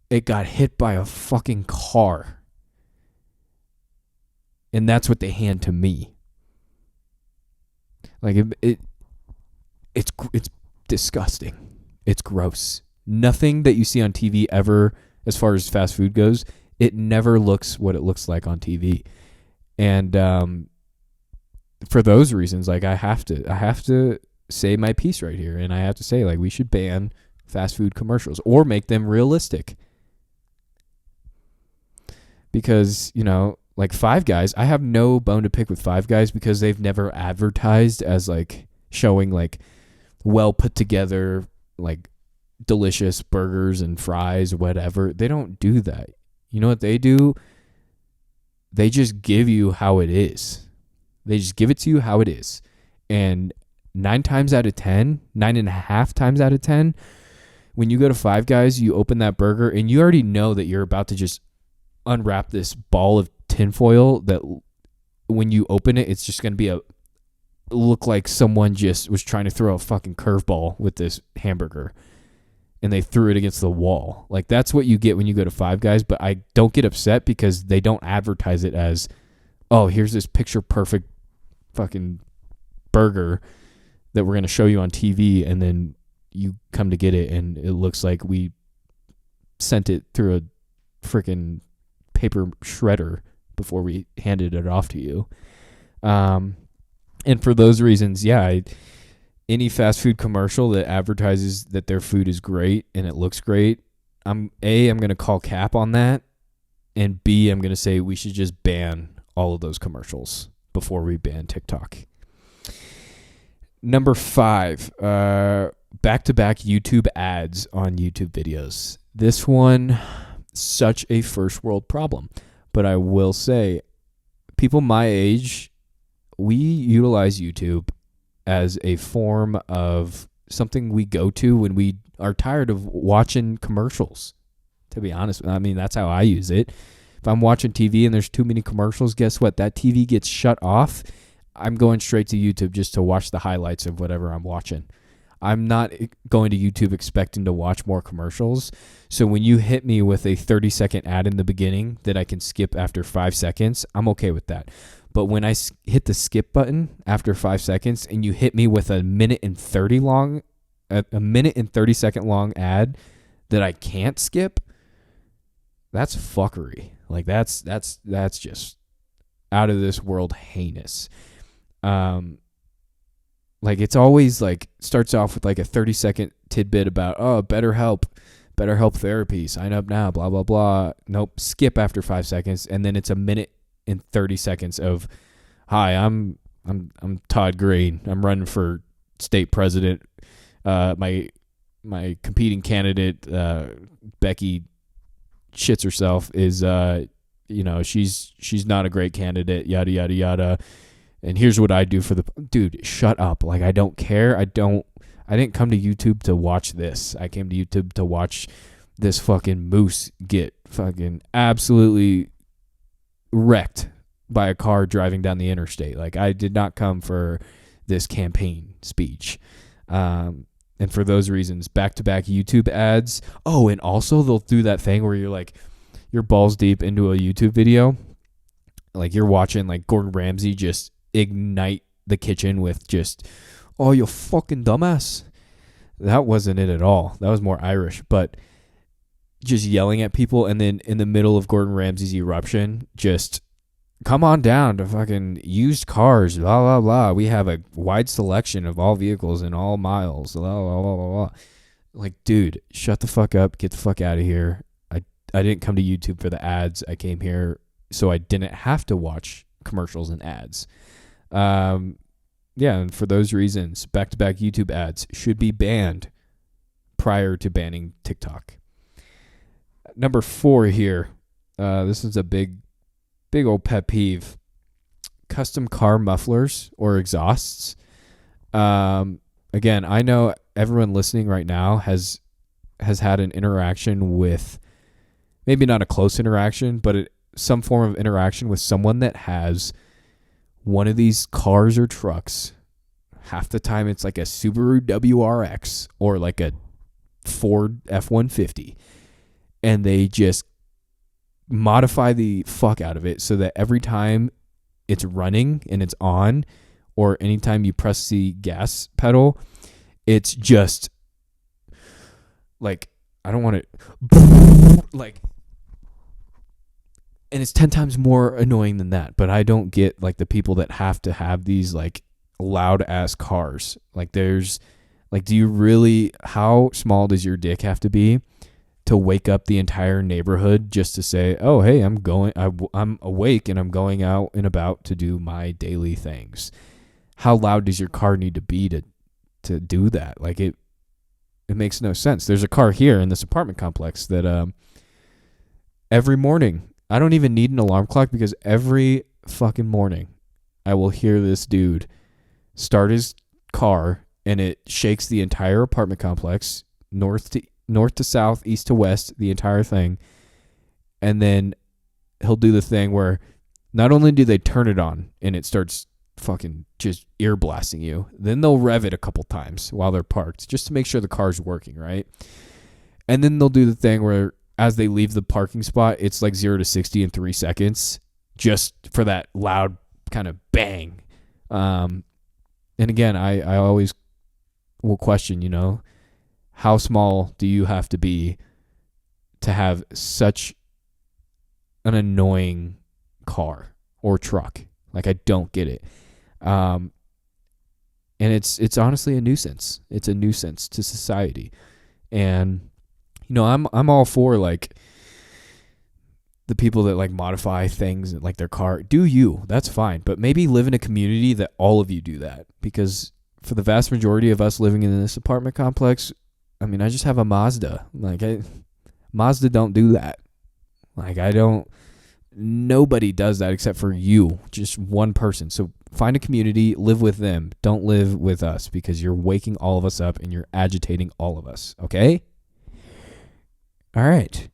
it got hit by a fucking car. And that's what they hand to me. Like it's disgusting. It's gross. Nothing that you see on TV ever, as far as fast food goes, it never looks what it looks like on TV. And for those reasons, like I have to say my piece right here, and I have to say, like, we should ban fast food commercials or make them realistic. Because, you know, like Five Guys, I have no bone to pick with Five Guys because they've never advertised as like showing like well put together, like delicious burgers and fries, whatever. They don't do that. You know what they do? They just give you how it is. They just give it to you how it is. And 9.5 times out of 10, when you go to Five Guys, you open that burger and you already know that you're about to just unwrap this ball of tinfoil that when you open it, it's just going to be look like someone just was trying to throw a fucking curveball with this hamburger and they threw it against the wall. Like, that's what you get when you go to Five Guys, but I don't get upset because they don't advertise it as, oh, here's this picture perfect fucking burger that we're going to show you on TV, and then you come to get it and it looks like we sent it through a freaking paper shredder before we handed it off to you. And for those reasons, yeah, any fast food commercial that advertises that their food is great and it looks great, I'm going to call cap on that, and B, I'm going to say we should just ban all of those commercials before we ban TikTok. Number 5, back-to-back YouTube ads on YouTube videos. This one, such a first world problem. But I will say, people my age, we utilize YouTube as a form of something we go to when we are tired of watching commercials. To be honest, I mean, that's how I use it. If I'm watching TV and there's too many commercials, guess what? That TV gets shut off. I'm going straight to YouTube just to watch the highlights of whatever I'm watching. I'm not going to YouTube expecting to watch more commercials. So when you hit me with a 30-second ad in the beginning that I can skip after 5 seconds, I'm okay with that. But when I hit the skip button after 5 seconds and you hit me with a minute and 30 second long ad that I can't skip, that's fuckery. Like that's just out of this world heinous. Like, it's always like starts off with like a 30-second tidbit about, oh, BetterHelp BetterHelp therapy, sign up now, blah, blah, blah. Nope, skip after 5 seconds. And then it's a minute and 30 seconds of, hi, I'm Todd Green. I'm running for state president. My competing candidate, Becky shits herself, is, she's not a great candidate, yada, yada, yada. And here's what I do for the dude. Shut up. Like, I don't care. I didn't come to YouTube to watch this. I came to YouTube to watch this fucking moose get fucking absolutely wrecked by a car driving down the interstate. Like, I did not come for this campaign speech. And for those reasons, back-to-back YouTube ads. Oh, and also they'll do that thing where you're balls deep into a YouTube video. Like, you're watching like Gordon Ramsay just ignite the kitchen with just, oh, you fucking dumbass. That wasn't it at all. That was more Irish, but just yelling at people, and then in the middle of Gordon Ramsay's eruption, just come on down to fucking used cars, blah, blah, blah. We have a wide selection of all vehicles in all miles, blah, blah, blah, blah, blah. Like, dude, shut the fuck up. Get the fuck out of here. I didn't come to YouTube for the ads. I came here so I didn't have to watch commercials and ads. And for those reasons, back-to-back YouTube ads should be banned prior to banning TikTok. Number 4 here. This is a big old pet peeve. Custom car mufflers or exhausts. Again, I know everyone listening right now has had an interaction with, maybe not a close interaction, but some form of interaction with someone that has one of these cars or trucks. Half the time it's like a Subaru WRX or like a Ford F-150. And they just modify the fuck out of it so that every time it's running and it's on, or anytime you press the gas pedal, it's just like, I don't want to, like, and it's 10 times more annoying than that. But I don't get like the people that have to have these like loud ass cars. Like, there's like, do you really, how small does your dick have to be to wake up the entire neighborhood just to say, oh, hey, I'm awake and I'm going out and about to do my daily things? How loud does your car need to be to do that? Like, it makes no sense. There's a car here in this apartment complex that every morning, I don't even need an alarm clock, because every fucking morning I will hear this dude start his car and it shakes the entire apartment complex, north to south, east to west, the entire thing. And then he'll do the thing where not only do they turn it on and it starts fucking just ear blasting you, then they'll rev it a couple times while they're parked just to make sure the car's working, right? And then they'll do the thing where as they leave the parking spot, it's like 0 to 60 in 3 seconds, just for that loud kind of bang. And again, I always will question, how small do you have to be to have such an annoying car or truck? Like, I don't get it. And it's honestly a nuisance. It's a nuisance to society. And I'm all for like the people that like modify things like their car. Do you? That's fine. But maybe live in a community that all of you do that, because for the vast majority of us living in this apartment complex, I mean, I just have a Mazda. Like, Mazda don't do that. Like, nobody does that except for you, just one person. So find a community, live with them. Don't live with us, because you're waking all of us up and you're agitating all of us. Okay? All right.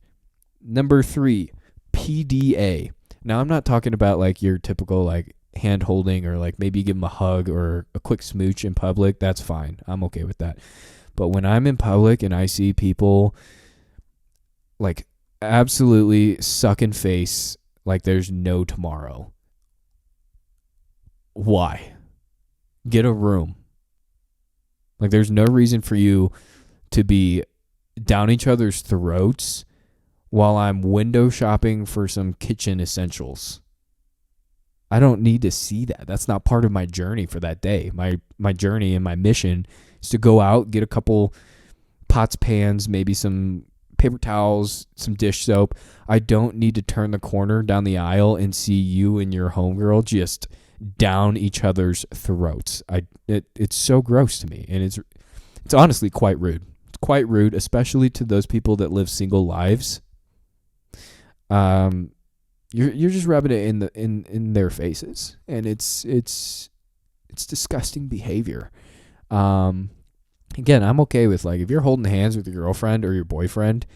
Number 3, PDA. Now, I'm not talking about like your typical like hand holding, or like maybe give them a hug or a quick smooch in public. That's fine. I'm okay with that. But when I'm in public and I see people like absolutely sucking face like there's no tomorrow, why? Get a room. Like, there's no reason for you to be down each other's throats while I'm window shopping for some kitchen essentials. I don't need to see that. That's not part of my journey for that day. My journey and my mission is to go out, get a couple pots, pans, maybe some paper towels, some dish soap. I don't need to turn the corner down the aisle and see you and your homegirl just down each other's throats. It's so gross to me, and it's honestly quite rude. It's quite rude, especially to those people that live single lives. You're just rubbing it in their faces, and it's disgusting behavior. Again, I'm okay with, like, if you're holding hands with your girlfriend or your boyfriend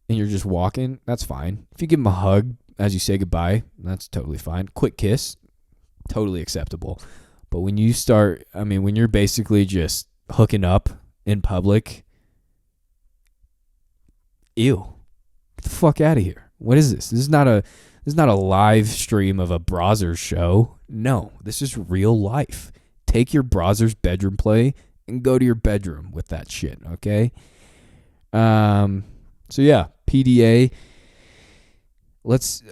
and you're just walking, that's fine. If you give them a hug as you say goodbye, that's totally fine. Quick kiss, totally acceptable. But when you start, when you're basically just hooking up in public, ew, get the fuck out of here. What is this? This is not a live stream of a Brazzers show. No, this is real life. Take your Brazzers bedroom play and go to your bedroom with that shit, okay? So yeah, PDA. Let's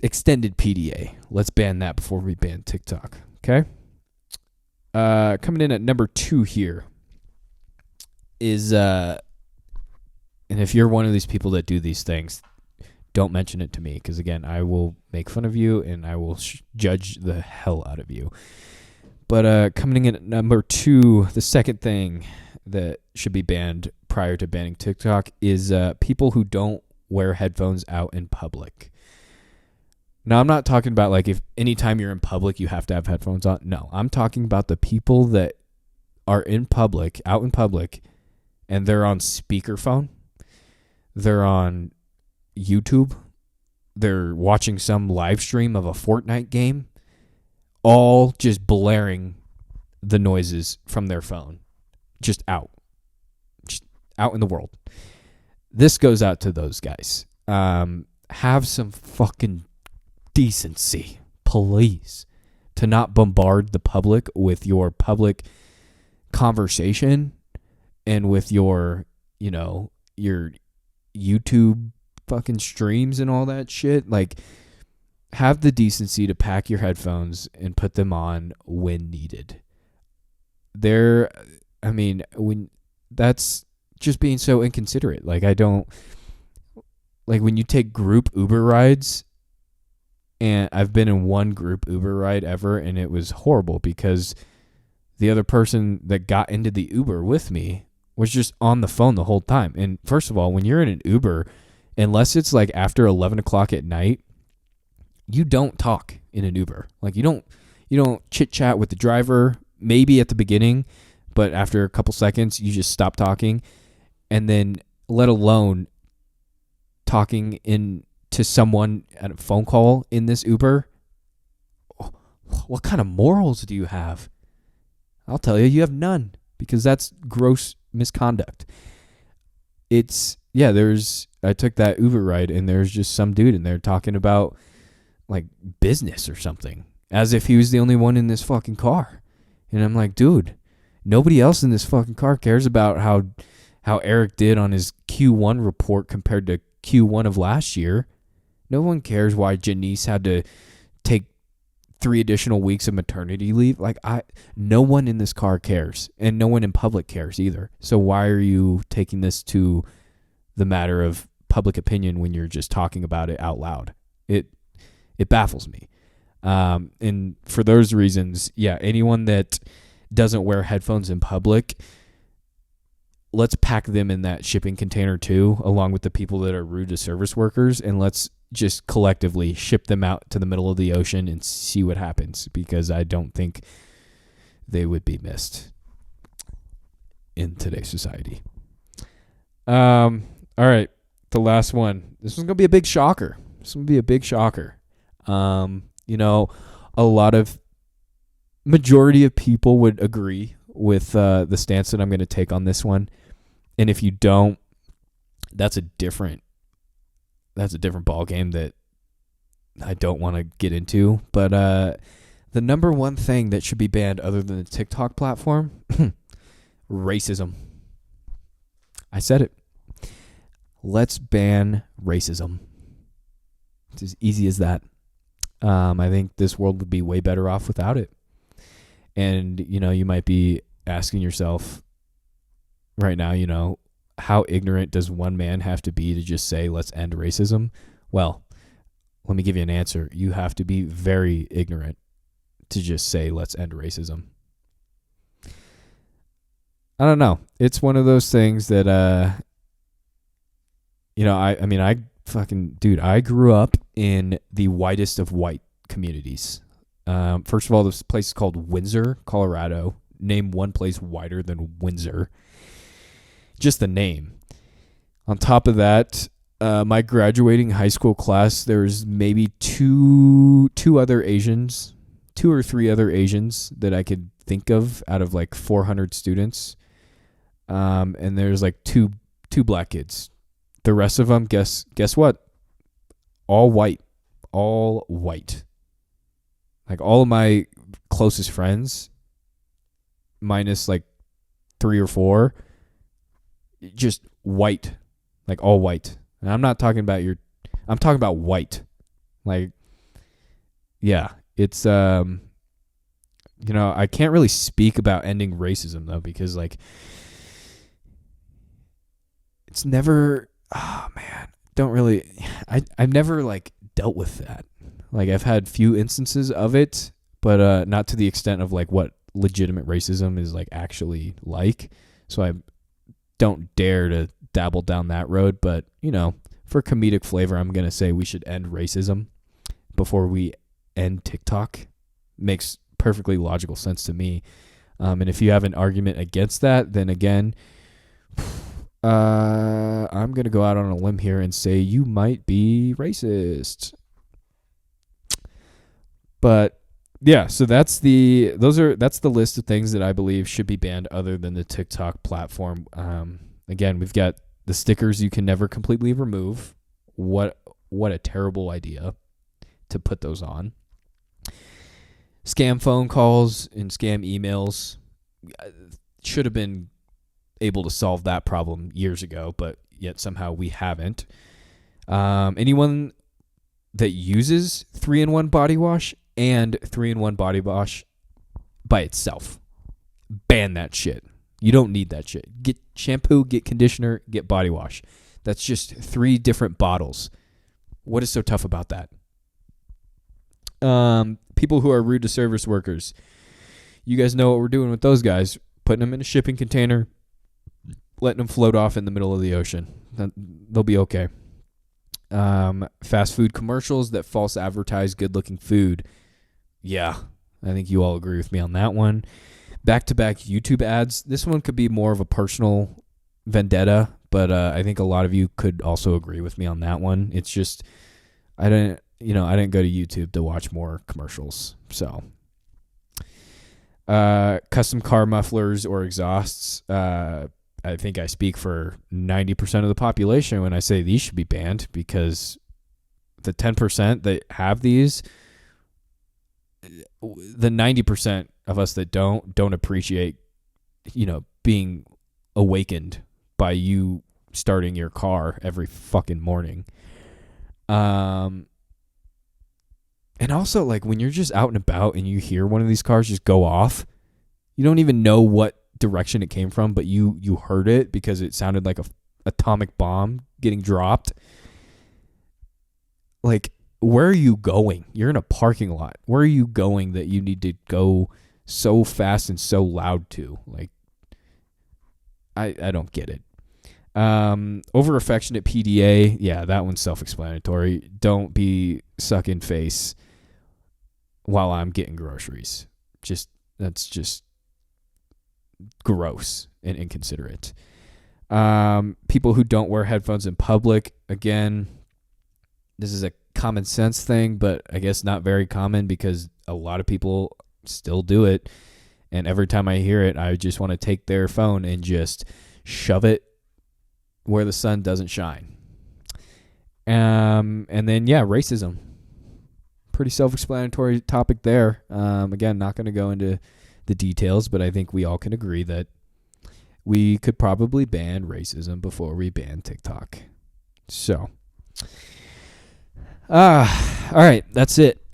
extended PDA. Let's ban that before we ban TikTok, okay? Coming in at number 2 here is and if you're one of these people that do these things, don't mention it to me, because again, I will make fun of you and I will judge the hell out of you. But coming in at number 2, the second thing that should be banned prior to banning TikTok is people who don't wear headphones out in public. Now, I'm not talking about like if anytime you're in public you have to have headphones on. No, I'm talking about the people that are in public, out in public, and they're on speakerphone. They're on YouTube. They're watching some live stream of a Fortnite game, all just blaring the noises from their phone, just out in the world. This goes out to those guys. Have some fucking decency, please, to not bombard the public with your public conversation and with your YouTube fucking streams and all that shit. Like, have the decency to pack your headphones and put them on when needed. When that's just being so inconsiderate. Like, I don't like when you take group Uber rides, and I've been in one group Uber ride ever, and it was horrible because the other person that got into the Uber with me was just on the phone the whole time. And first of all, when you're in an Uber, unless it's like after 11 o'clock at night, you don't talk in an Uber. Like, you don't chit chat with the driver, maybe at the beginning, but after a couple seconds, you just stop talking. And then let alone talking to someone at a phone call in this Uber. What kind of morals do you have? I'll tell you, you have none, because that's gross misconduct. I took that Uber ride, and there's just some dude in there talking about like business or something, as if he was the only one in this fucking car. And I'm like, dude, nobody else in this fucking car cares about how Eric did on his Q1 report compared to Q1 of last year. No one cares why Janice had to take 3 additional weeks of maternity leave. Like, no one in this car cares, and no one in public cares either. So why are you taking this to the matter of public opinion when you're just talking about it out loud? It baffles me. And for those reasons, yeah, anyone that doesn't wear headphones in public, let's pack them in that shipping container too, along with the people that are rude to service workers, and let's just collectively ship them out to the middle of the ocean and see what happens, because I don't think they would be missed in today's society. All right, the last one. This one's going to be a big shocker. A lot of majority of people would agree with the stance that I'm going to take on this one. And if you don't, that's a different ball game that I don't want to get into. But the number one thing that should be banned other than the TikTok platform, racism. I said it. Let's ban racism. It's as easy as that. I think this world would be way better off without it. And, you might be asking yourself right now, how ignorant does one man have to be to just say, let's end racism? Well, let me give you an answer. You have to be very ignorant to just say, let's end racism. I don't know. It's one of those things that, I grew up in the whitest of white communities. First of all, this place is called Windsor, Colorado. Name one place whiter than Windsor. Just the name. On top of that, my graduating high school class, there's maybe two or three other Asians that I could think of out of like 400 students. And there's like two black kids. The rest of them, guess what? All white. Like all of my closest friends, minus like 3 or 4, just white, like all white. And I'm not talking about I'm talking about white. Like, yeah, it's, I can't really speak about ending racism though, because like, it's never, I've never like dealt with that. Like I've had few instances of it, but not to the extent of like what legitimate racism is like actually like. So I don't dare to dabble down that road, but for comedic flavor, I'm going to say we should end racism before we end TikTok. Makes perfectly logical sense to me. And if you have an argument against that, then again, I'm going to go out on a limb here and say you might be racist. But yeah, so that's the list of things that I believe should be banned other than the TikTok platform. Again, we've got the stickers you can never completely remove. What a terrible idea to put those on. Scam phone calls and scam emails should have been able to solve that problem years ago, but yet somehow we haven't. Anyone that uses 3-in-1 body wash and 3-in-1 body wash by itself, ban that shit. You don't need that shit. Get shampoo, get conditioner, get body wash. That's just 3 different bottles. What is so tough about that? People who are rude to service workers. You guys know what we're doing with those guys. Putting them in a shipping container, letting them float off in the middle of the ocean. They'll be okay. Fast food commercials that false advertise good-looking food. Yeah, I think you all agree with me on that one. Back-to-back YouTube ads. This one could be more of a personal vendetta, but I think a lot of you could also agree with me on that one. It's just I didn't go to YouTube to watch more commercials. So, custom car mufflers or exhausts. I think I speak for 90% of the population when I say these should be banned, because the 10% that have these, the 90% of us that don't appreciate, being awakened by you starting your car every fucking morning. And also, like, when you're just out and about and you hear one of these cars just go off, you don't even know what direction it came from, but you heard it because it sounded like a atomic bomb getting dropped. Like, where are you going? You're in a parking lot. Where are you going that you need to go so fast and so loud to? Like, I don't get it. Over affectionate PDA, yeah, that one's self-explanatory. Don't be sucking face while I'm getting groceries. That's just gross and inconsiderate. People who don't wear headphones in public, again, this is a common sense thing, but I guess not very common because a lot of people still do it. And every time I hear it, I just want to take their phone and just shove it where the sun doesn't shine. And then, yeah, racism. Pretty self-explanatory topic there. Again, not going to go into the details, but I think we all can agree that we could probably ban racism before we ban TikTok. So, all right, that's it.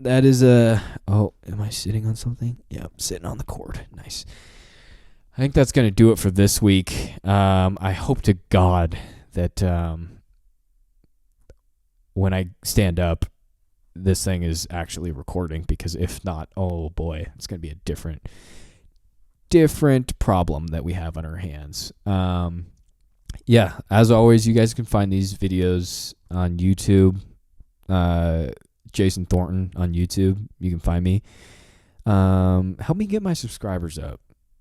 That is am I sitting on something? Yeah, I'm sitting on the cord. Nice. I think that's going to do it for this week. I hope to God that when I stand up, this thing is actually recording, because if not, oh boy, it's going to be a different problem that we have on our hands. Yeah, as always, you guys can find these videos on YouTube. Jason Thornton on YouTube. You can find me. Help me get my subscribers up.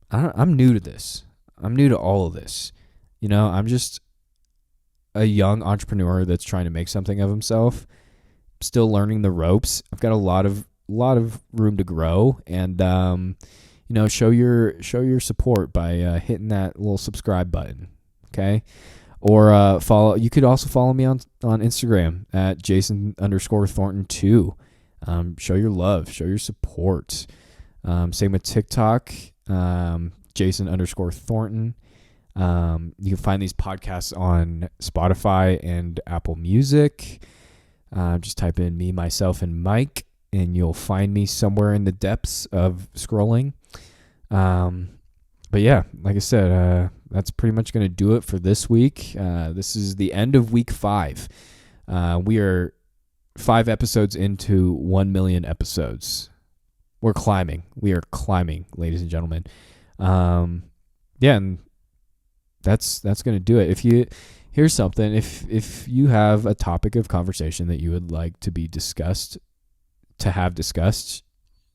I'm new to this. I'm new to all of this. I'm just a young entrepreneur that's trying to make something of himself. Still learning the ropes. I've got a lot of room to grow, and show your support by hitting that little subscribe button. Okay. Or follow. You could also follow me on Instagram at Jason_Thornton2. Show your love. Show your support. Same with TikTok. Jason_Thornton. You can find these podcasts on Spotify and Apple Music. Just type in me, myself, and Mike, and you'll find me somewhere in the depths of scrolling. But yeah, like I said, that's pretty much going to do it for this week. This is the end of week 5. We are 5 episodes into 1 million episodes. We're climbing. We are climbing, ladies and gentlemen. Yeah, and that's going to do it. Here's something. If you have a topic of conversation that you would like to be discussed,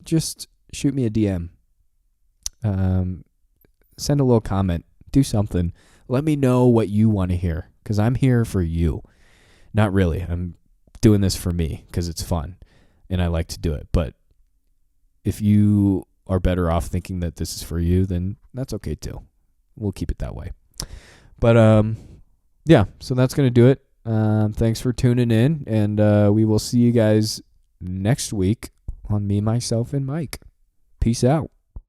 just shoot me a DM. Send a little comment. Do something. Let me know what you want to hear, because I'm here for you. Not really. I'm doing this for me because it's fun and I like to do it. But if you are better off thinking that this is for you, then that's okay too. We'll keep it that way. But yeah, so that's going to do it. Thanks for tuning in, and we will see you guys next week on Me, Myself, and Mike. Peace out.